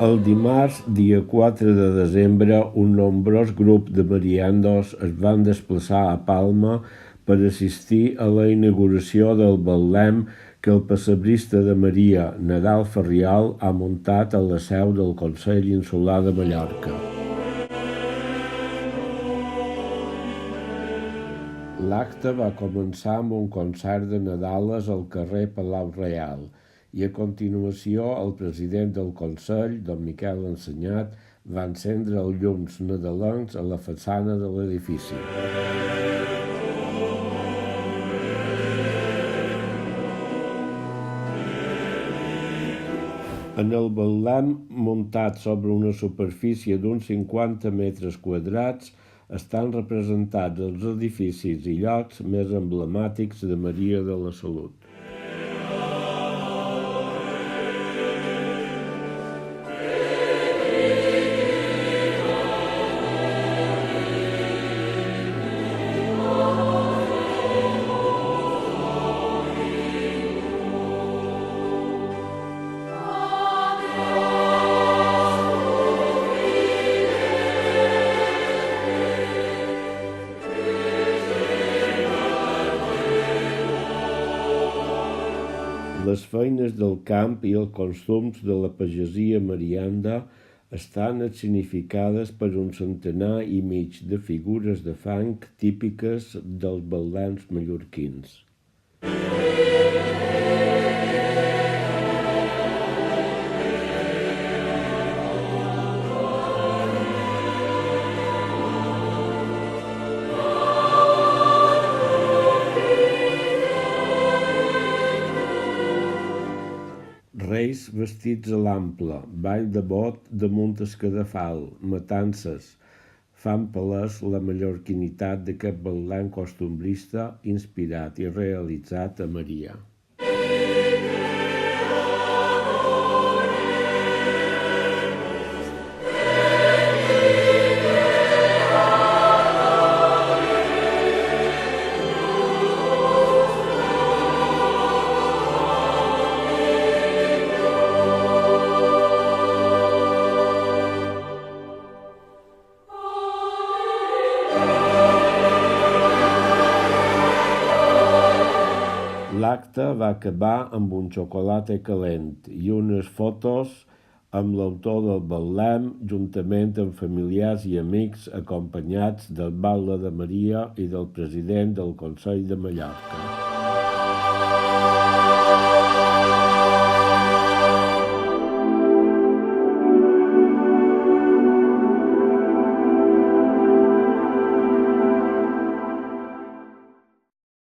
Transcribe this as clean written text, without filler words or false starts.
El dimarts, dia 4 de desembre, un nombrós grup de mariandos es van desplaçar a Palma per assistir a la inauguració del Betlem que el pessebrista de Maria, Nadal Ferrial, ha muntat a la seu del Consell Insular de Mallorca. L'acte va començar amb un concert de Nadales al carrer Palau Real i a continuació el president del Consell, don Miquel Ensenyat, va encendre els llums nadalencs a la façana de l'edifici. En el Betlem, muntat sobre una superfície d'uns 50 metres quadrats, estan representats els edificis i llocs més emblemàtics de Maria de la Salut. Les feines del camp i els costums de la pagesia marianda estan escenificades per un centenar i mig de figures de fang típiques dels betlems mallorquins. Reis vestits a l'ample, ball de bot damunt el cadafal, matances, fan palès la mallorquinitat d'aquest betlem costumbrista inspirat i realitzat a Maria. L'acte va acabar amb un xocolate calent i unes fotos amb l'autor del Betlem juntament amb familiars i amics acompanyats del Batlle de Maria i del president del Consell de Mallorca.